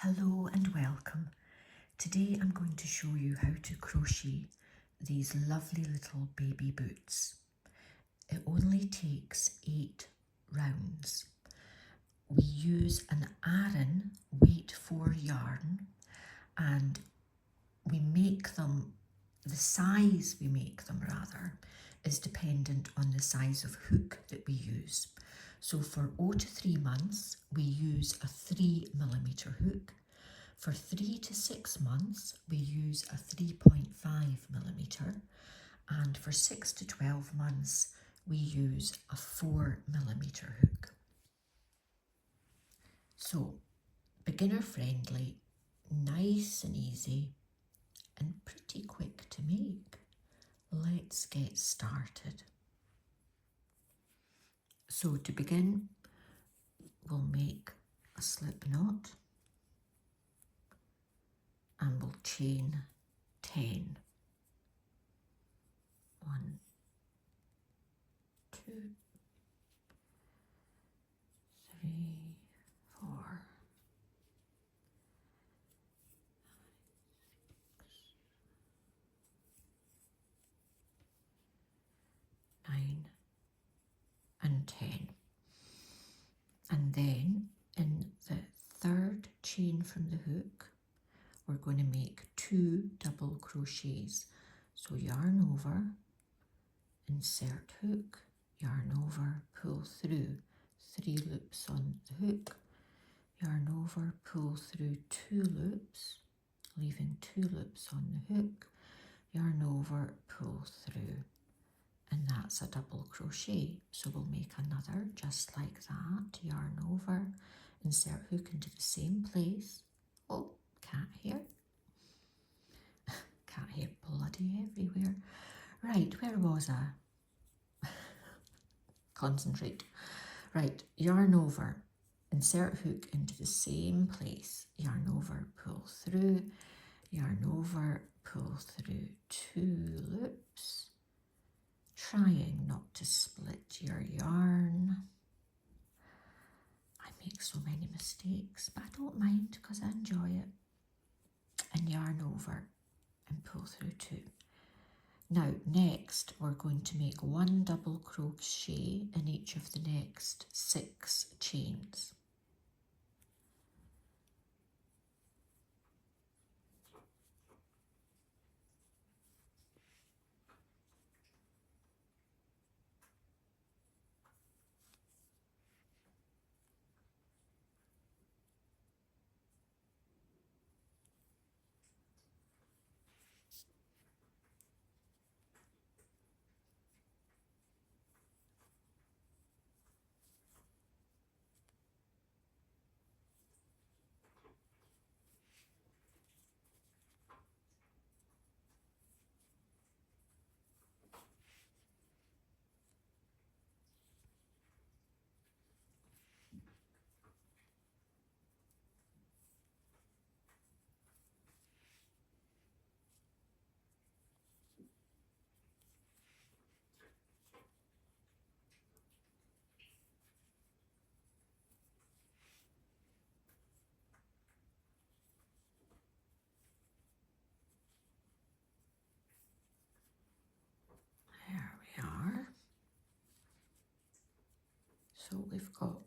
Hello and welcome. Today I'm going to show you how to crochet these lovely little baby boots. It only takes 8 rounds. We use an Aran weight 4 yarn and we make them, the size we make them rather, is dependent on the size of hook that we use. So for 0 to 3 months we use a 3mm hook. For 3 to 6 months, we use a 3.5mm, and for 6 to 12 months, we use a 4mm hook. So, beginner friendly, nice and easy, and pretty quick to make. Let's get started. So to begin, we'll make a slip knot and we'll chain 10. 1, 2, 3, 4, 9 and 10. And then in the third chain from the hook, we're going to make 2 double crochets. So yarn over, insert hook, yarn over, pull through, 3 loops on the hook, yarn over, pull through 2 loops, leaving 2 loops on the hook, yarn over, pull through, and that's a double crochet. So we'll make another just like that, yarn over, insert hook into the same place. Oh, cat hair. Cat hair bloody everywhere. Right, where was I? Concentrate. Right, yarn over, insert hook into the same place, yarn over, pull through, yarn over, pull through 2 loops, trying not to split your yarn. I make so many mistakes, but I don't mind because I enjoy it. And yarn over and pull through 2. Now next we're going to make 1 double crochet in each of the next 6 chains. There we are. So we've got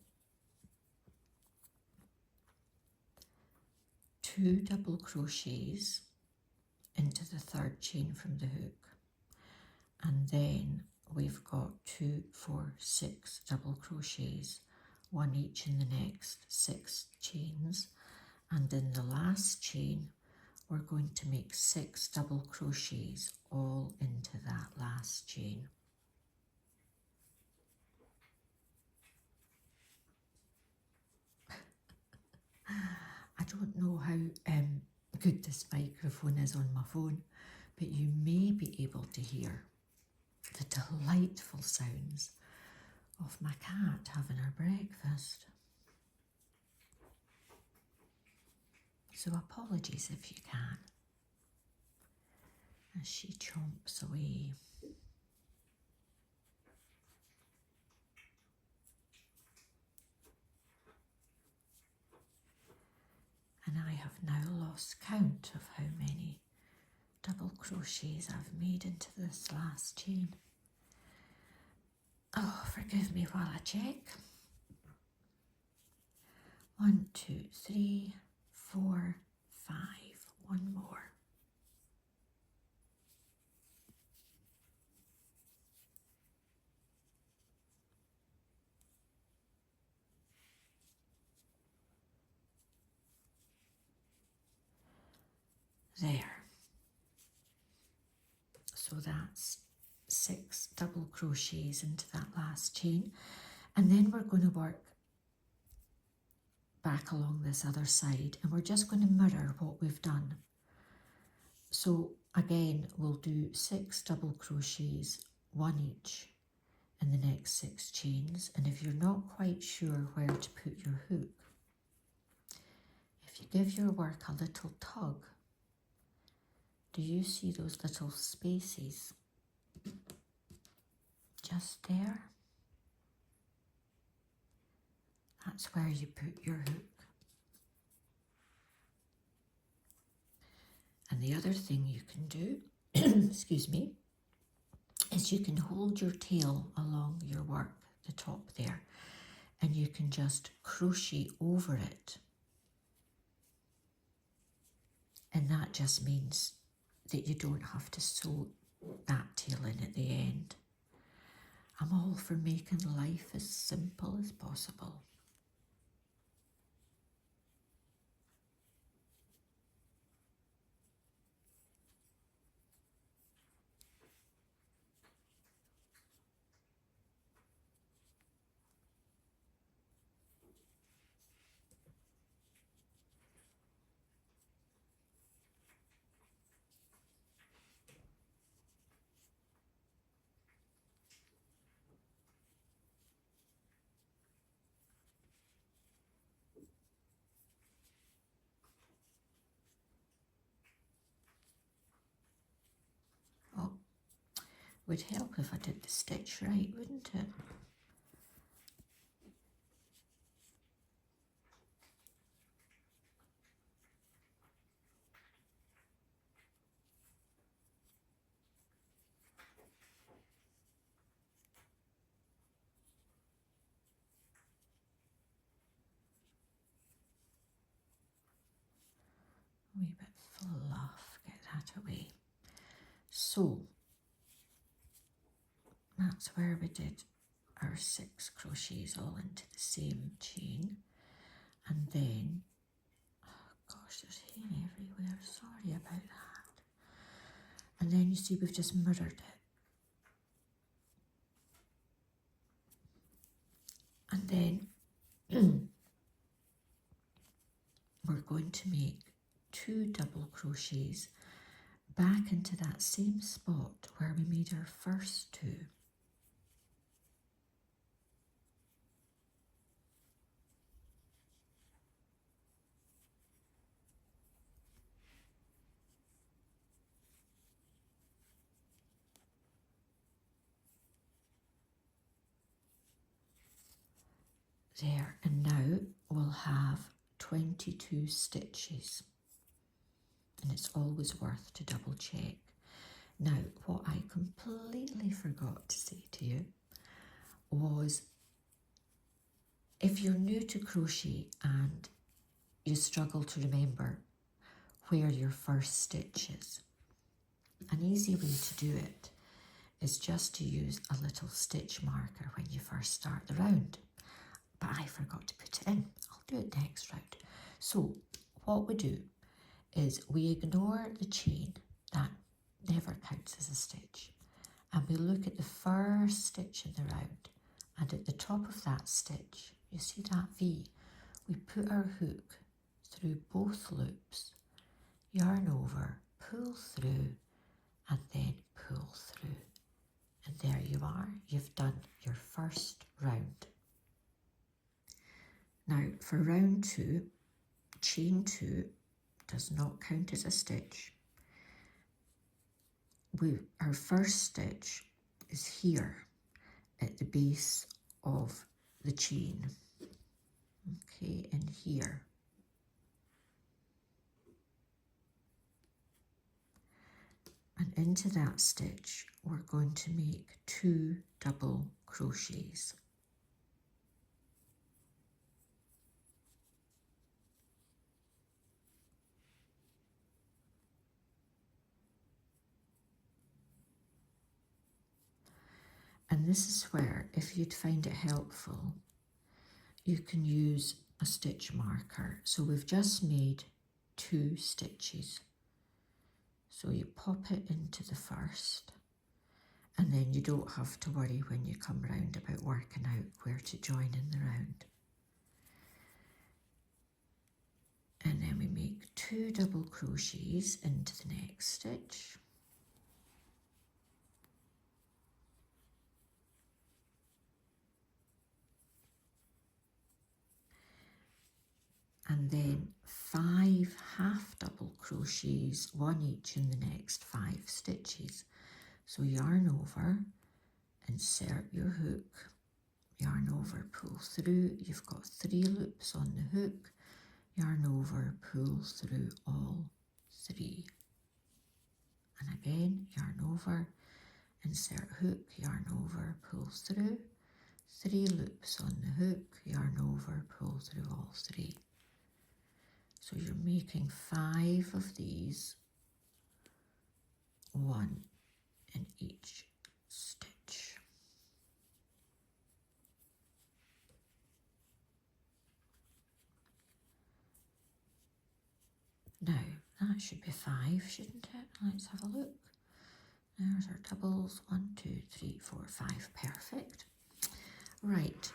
2 double crochets into the third chain from the hook, and then we've got 2, 4, 6 double crochets, 1 each in the next 6 chains, and in the last chain we're going to make 6 double crochets all into that last chain. I don't know how good this microphone is on my phone, but you may be able to hear the delightful sounds of my cat having her breakfast. So apologies if you can, as she chomps away. and I have now lost count of how many double crochets I've made into this last chain. Oh, forgive me while I check. 1, 2, 3, 4, 5. One more. There. So that's 6 double crochets into that last chain, and then we're going to work back along this other side, and we're just going to mirror what we've done. So again, we'll do 6 double crochets, 1 each in the next 6 chains, and if you're not quite sure where to put your hook, if you give your work a little tug, do you see those little spaces just there? That's where you put your hook. And the other thing you can do, excuse me, is you can hold your tail along your work, the top there, and you can just crochet over it. And that just means that you don't have to sew that tail in at the end. I'm all for making life as simple as possible. Oh, would help if I did the stitch right, wouldn't it? A wee bit fluff, get that away. So that's where we did our 6 crochets all into the same chain, and then, oh gosh, there's hair everywhere, sorry about that. And then you see we've just mirrored it. And then we're going to make 2 double crochets back into that same spot where we made our first 2. There, and now we'll have 22 stitches, and it's always worth to double check. Now, what I completely forgot to say to you was, if you're new to crochet and you struggle to remember where your first stitch is, an easy way to do it is just to use a little stitch marker when you first start the round. But I forgot to put it in. I'll do it next round. So what we do is we ignore the chain, that never counts as a stitch, and we look at the first stitch in the round, and at the top of that stitch, you see that V, we put our hook through both loops, yarn over, pull through, and then pull through. And there you are, you've done your first round. Now for round 2, chain 2 does not count as a stitch. Our first stitch is here at the base of the chain, okay, in here. And into that stitch we're going to make 2 double crochets. And this is where, if you'd find it helpful, you can use a stitch marker. So we've just made 2 stitches. So you pop it into the first, and then you don't have to worry when you come round about working out where to join in the round. And then we make 2 double crochets into the next stitch. And then 5 half double crochets, 1 each in the next 5 stitches. So yarn over, insert your hook, yarn over, pull through. You've got 3 loops on the hook, yarn over, pull through all 3. And again, yarn over, insert hook, yarn over, pull through. 3 loops on the hook, yarn over, pull through all 3. So you're making 5 of these, 1 in each stitch. Now, that should be 5, shouldn't it? Let's have a look. There's our doubles. 1, 2, 3, 4, 5. Perfect. Right.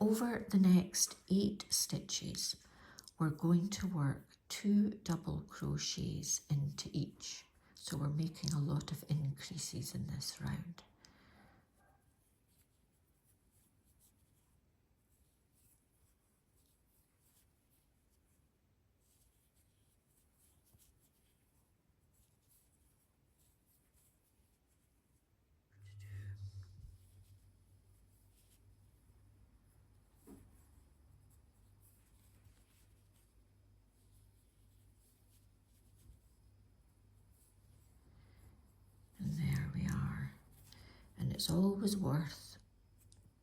Over the next 8 stitches, we're going to work 2 double crochets into each. So we're making a lot of increases in this round. And there we are. And it's always worth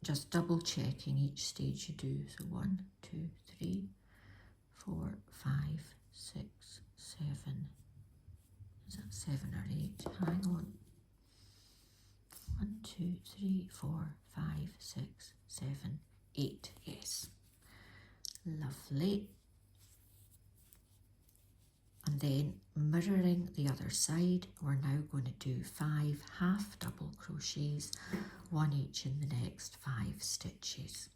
just double checking each stage you do. So 1, 2, 3, 4, 5, 6, 7. Is that 7 or 8? Hang on. 1, 2, 3, 4, 5, 6, 7, 8. Yes. Lovely. And then mirroring the other side, we're now going to do 5 half double crochets, 1 each in the next 5 stitches.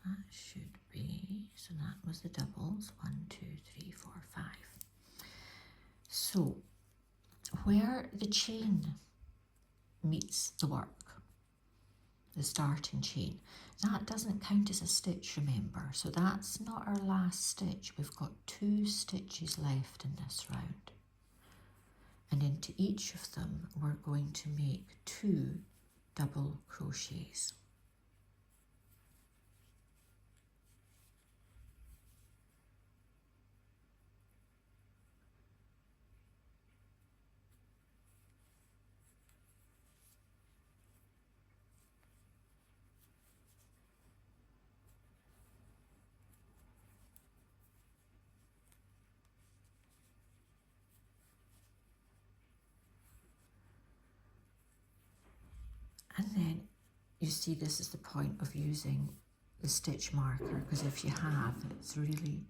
That should be, so that was the doubles, 1, 2, 3, 4, 5. So where the chain meets the work, the starting chain, that doesn't count as a stitch, remember, so that's not our last stitch. We've got 2 stitches left in this round, and into each of them we're going to make 2 double crochets. And then you see, this is the point of using the stitch marker, because if you have, it's really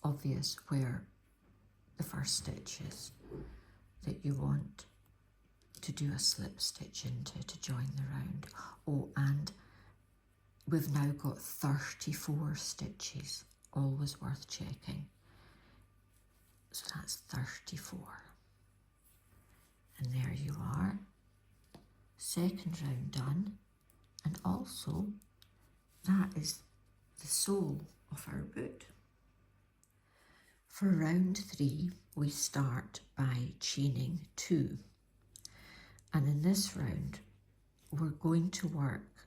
obvious where the first stitch is that you want to do a slip stitch into to join the round. Oh, and we've now got 34 stitches, always worth checking. So that's 34. And there you are, second round done, and also that is the sole of our boot. For round 3 we start by chaining 2, and in this round we're going to work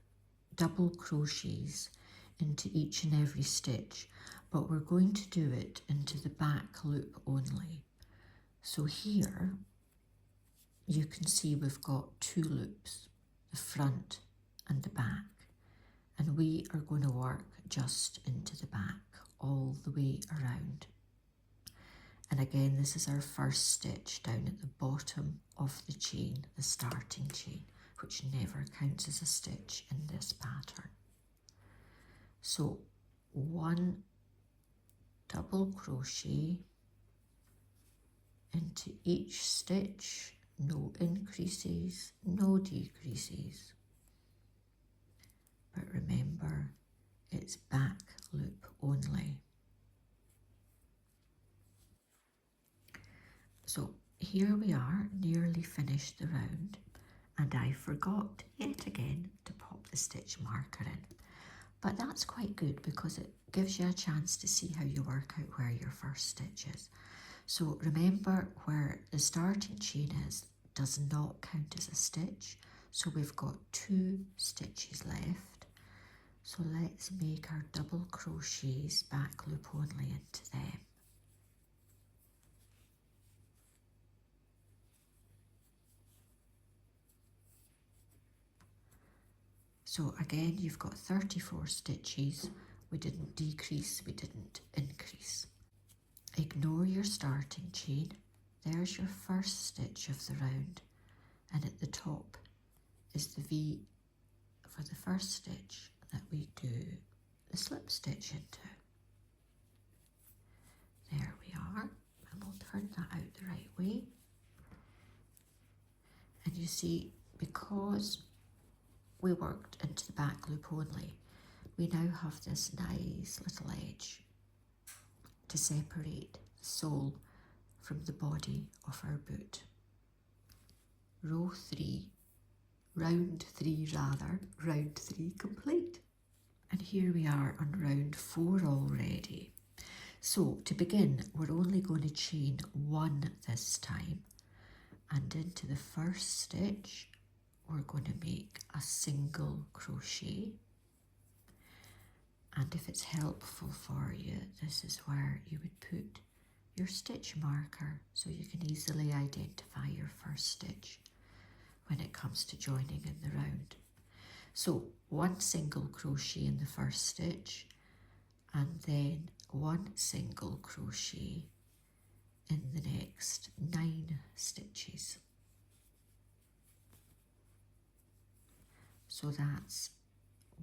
double crochets into each and every stitch, but we're going to do it into the back loop only. So here you can see we've got 2 loops, the front and the back, and we are going to work just into the back all the way around. And again, this is our first stitch down at the bottom of the chain, the starting chain, which never counts as a stitch in this pattern. So 1 double crochet into each stitch, no increases, no decreases. But remember, it's back loop only. So here we are, nearly finished the round, and I forgot yet again to pop the stitch marker in. But that's quite good because it gives you a chance to see how you work out where your first stitch is. So remember, where the starting chain is does not count as a stitch, so we've got 2 stitches left. So let's make our double crochets back loop only into them. So again, you've got 34 stitches. We didn't decrease, we didn't increase. Ignore your starting chain. There's your first stitch of the round, and at the top is the V for the first stitch that we do the slip stitch into. There we are, and we'll turn that out the right way. And you see, because we worked into the back loop only, we now have this nice little edge to separate the sole from the body of our boot. Round 3 complete. And here we are on round 4 already. So to begin, we're only going to chain 1 this time, and into the first stitch we're going to make a single crochet. And if it's helpful for you, this is where you would put your stitch marker so you can easily identify your first stitch when it comes to joining in the round. So 1 single crochet in the first stitch, and then 1 single crochet in the next 9 stitches. So that's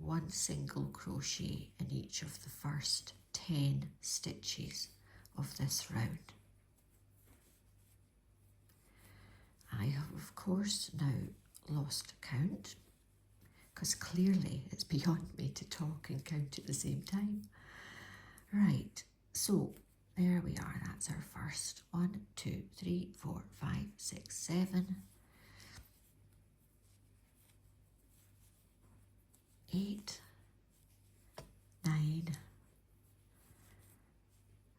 1 single crochet in each of the first 10 stitches of this round. I have of course now lost count, because clearly it's beyond me to talk and count at the same time. Right, so there we are, that's our first 1, 2, 3, 4, 5, 6, 7, 8, 9,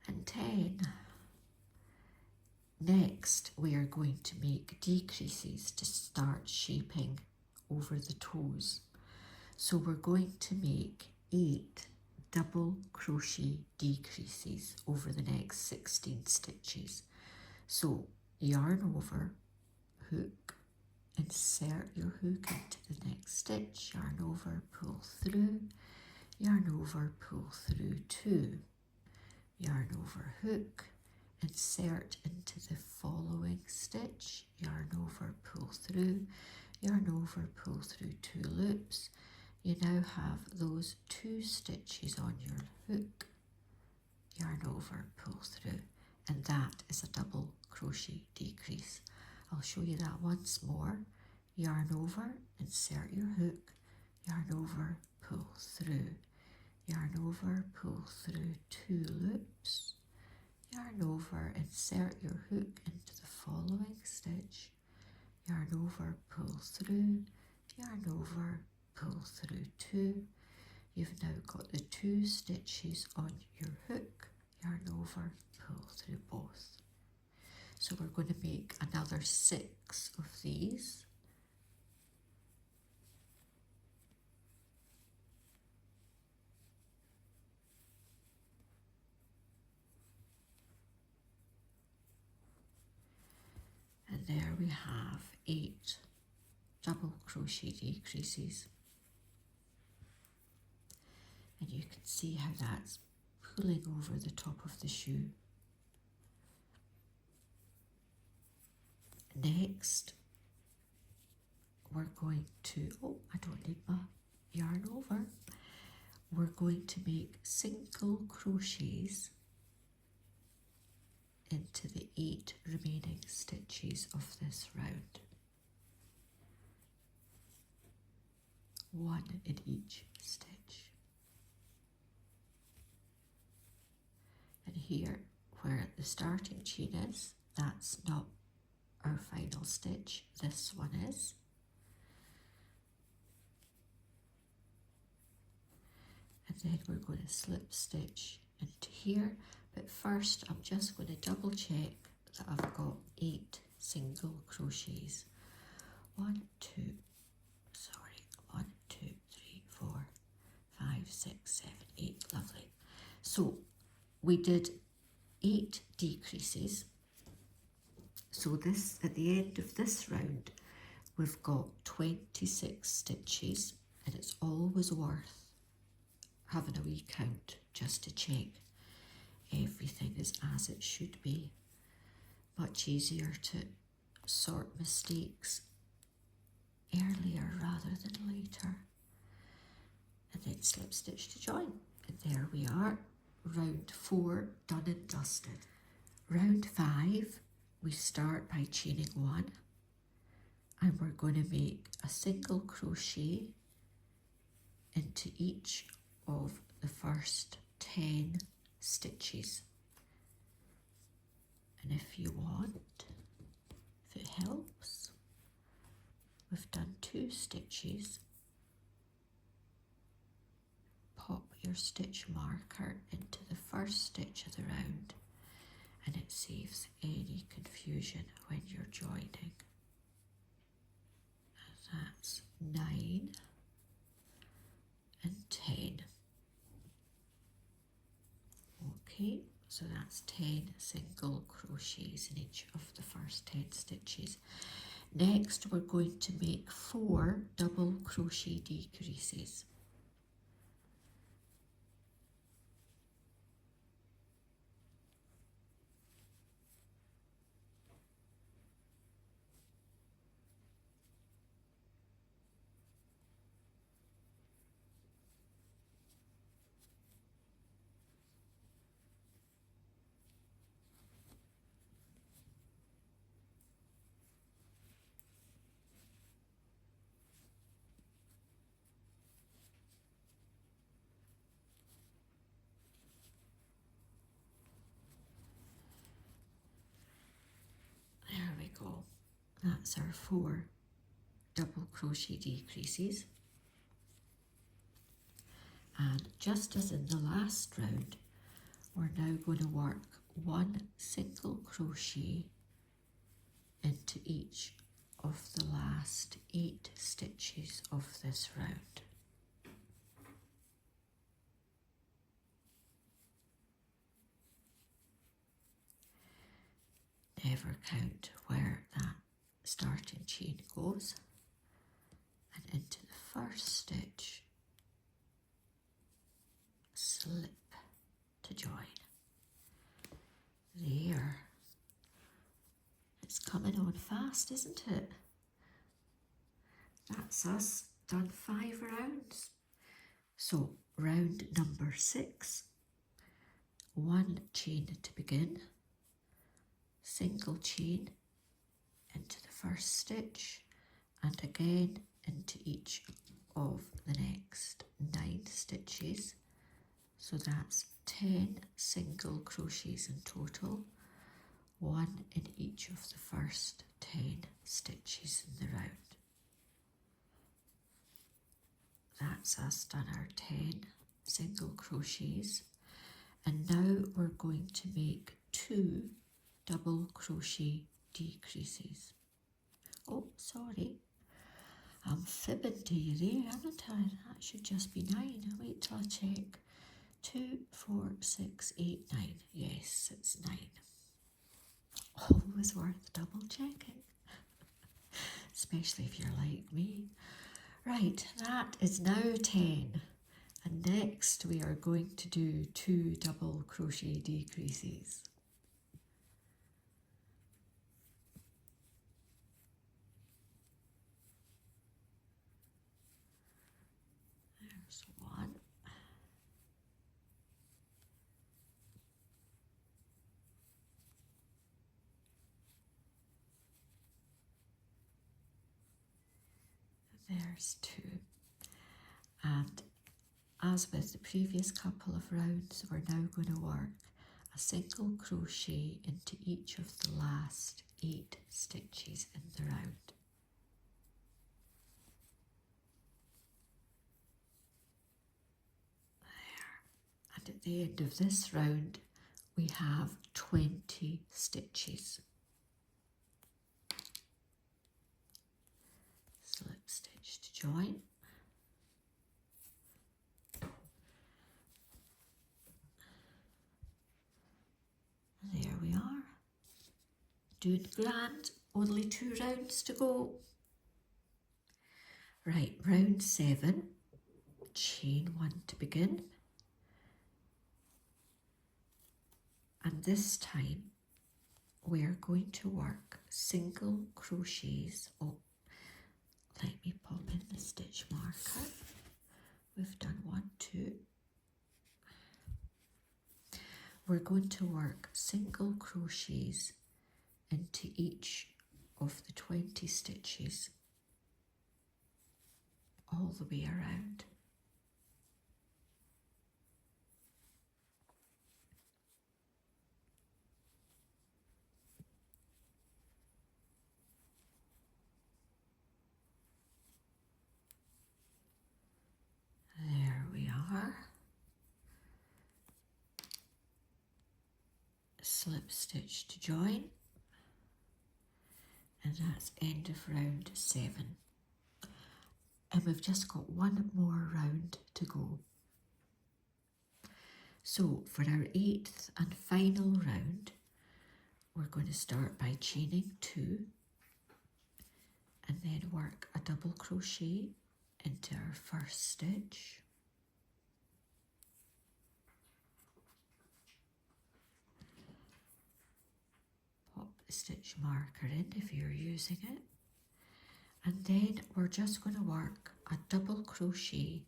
and 10. Next, we are going to make decreases to start shaping over the toes. So we're going to make 8 double crochet decreases over the next 16 stitches. So yarn over, hook, insert your hook into the next stitch, yarn over, pull through, yarn over, pull through 2, yarn over, hook, insert into the following stitch, yarn over, pull through, yarn over, pull through 2 loops. You now have those 2 stitches on your hook, yarn over, pull through, and that is a double crochet decrease. I'll show you that once more. Yarn over, insert your hook, yarn over, pull through, yarn over, pull through 2 loops, yarn over, insert your hook into the following stitch, yarn over, pull through, yarn over, pull through 2. You've now got the 2 stitches on your hook, yarn over, pull through both. So we're going to make another 6 of these. And there we have 8 double crochet decreases. And you can see how that's pulling over the top of the shoe. Next, we're going to, oh, I don't need my yarn over. We're going to make single crochets into the 8 remaining stitches of this round. 1 in each stitch. And here, where the starting chain is, that's not our final stitch, this one is. And then we're going to slip stitch into here, but first I'm just going to double check that I've got 8 single crochets. 1, 2, 3, 4, 5, 6, 7, 8, lovely. So we did 8 decreases. So this, at the end of this round, we've got 26 stitches, and it's always worth having a wee count just to check everything is as it should be. Much easier to sort mistakes earlier rather than later. And then slip stitch to join. And there we are, round 4 done and dusted. Round 5, we start by chaining 1, and we're going to make a single crochet into each of the first 10 stitches. And if you want, if it helps, we've done 2 stitches. Pop your stitch marker into the first stitch of the round, and it saves any confusion when you're joining. And that's 9 and 10. Okay, so that's 10 single crochets in each of the first 10 stitches. Next, we're going to make 4 double crochet decreases. There we go. That's our 4 double crochet decreases. And just as in the last round, we're now going to work 1 single crochet into each of the last 8 stitches of this round. Never count where that starting chain goes, and into the first stitch, slip to join. There. It's coming on fast, isn't it? That's us done 5 rounds. So round number 6, 1 chain to begin, single chain into the first stitch, and again into each of the next 9 stitches. So that's 10 single crochets in total, 1 in each of the first 10 stitches in the round. That's us done our 10 single crochets, and now we're going to make 2 double crochet decreases. Oh, sorry, I'm fibbing to you there, haven't I? That should just be 9. Wait till I check. 2, 4, 6, 8, 9. Yes, it's 9. Always worth double checking, especially if you're like me. Right, that is now 10. And next we are going to do 2 double crochet decreases. There's 1. There's 2. And as with the previous couple of rounds, we're now going to work a single crochet into each of the last 8 stitches in the round. There. And at the end of this round, we have 20 stitches. Slip stitch to join. There we are. Doing grand, only 2 rounds to go. Right, round 7, chain 1 to begin. And this time we're going to work single crochets. Oh, let me pop in the stitch marker. We've done 1, 2. We're going to work single crochets into each of the 20 stitches all the way around. There we are. Slip stitch to join, and that's end of round 7. And we've just got 1 more round to go. So for our 8th and final round, we're going to start by chaining 2 and then work a double crochet into our first stitch. Pop the stitch marker in if you're using it. And then we're just going to work a double crochet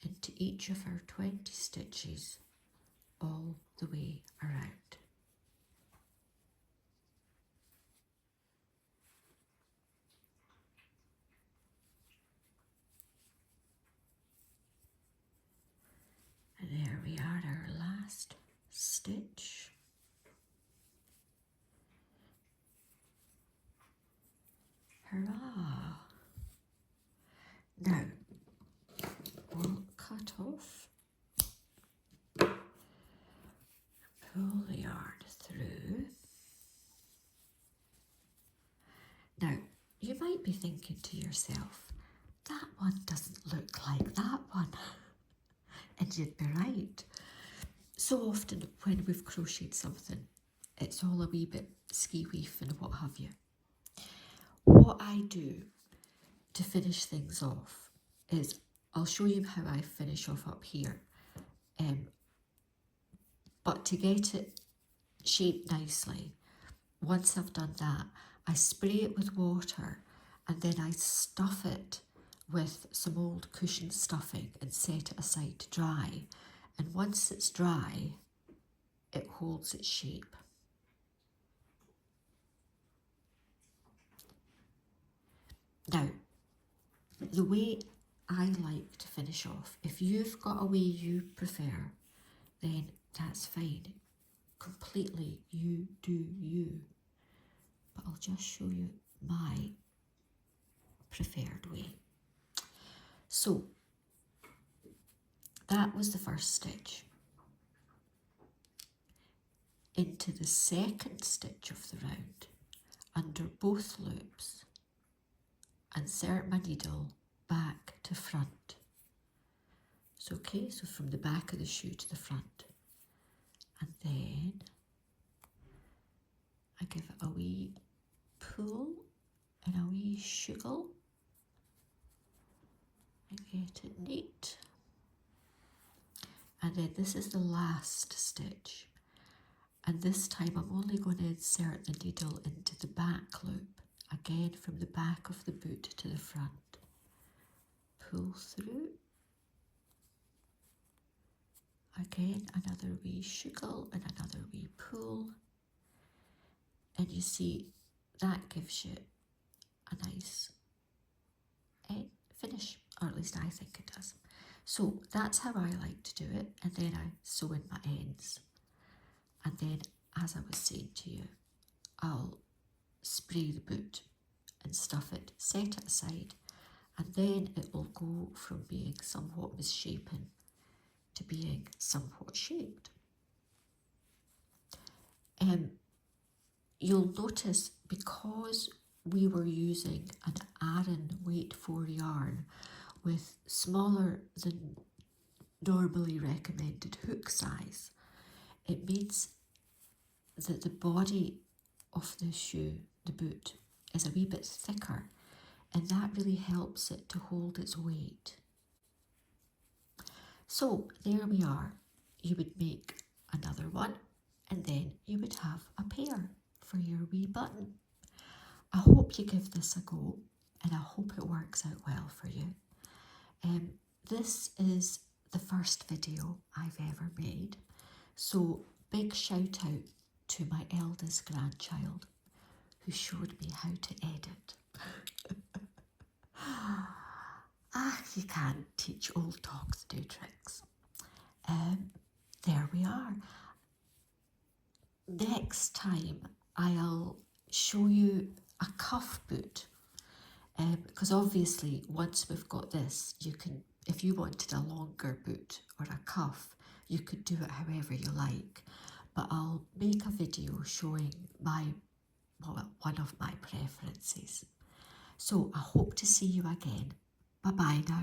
into each of our 20 stitches all the way around. And there we are, our last stitch. Hurrah! Now, we'll cut off, pull the yarn through. Now, you might be thinking to yourself, that one doesn't look like that one. And you'd be right. So often when we've crocheted something, it's all a wee bit ski-weef and what have you. What I do to finish things off is, I'll show you how I finish off up here. But to get it shaped nicely, once I've done that, I spray it with water and then I stuff it with some old cushion stuffing and set it aside to dry. And once it's dry, it holds its shape. Now, the way I like to finish off, if you've got a way you prefer, then that's fine. Completely you do you. But I'll just show you my preferred way. So that was the first stitch. Into the second stitch of the round, under both loops, insert my needle back to front. So okay, so from the back of the shoe to the front. And then I give it a wee pull and a wee shuggle and get it neat. And then this is the last stitch. And this time I'm only going to insert the needle into the back loop, again from the back of the boot to the front. Pull through. Again, another wee shuggle and another wee pull. And you see, that gives you a nice finish, or at least I think it does. So that's how I like to do it. And then I sew in my ends. And then, as I was saying to you, I'll spray the boot and stuff it, set it aside, and then it will go from being somewhat misshapen to being somewhat shaped. You'll notice, because we were using an Aran weight 4 yarn with smaller than normally recommended hook size, it means that the body of the shoe, the boot, is a wee bit thicker, and that really helps it to hold its weight. So there we are. You would make another one, and then you would have a pair for your wee button. I hope you give this a go, and I hope it works out well for you. This is the first video I've ever made, so big shout out to my eldest grandchild who showed me how to edit. You can't teach old dogs new tricks. There we are. Next time I'll show you a cuff boot, because obviously once we've got this, you can, if you wanted a longer boot or a cuff, you could do it however you like. But I'll make a video showing one of my preferences. So I hope to see you again. Bye bye now.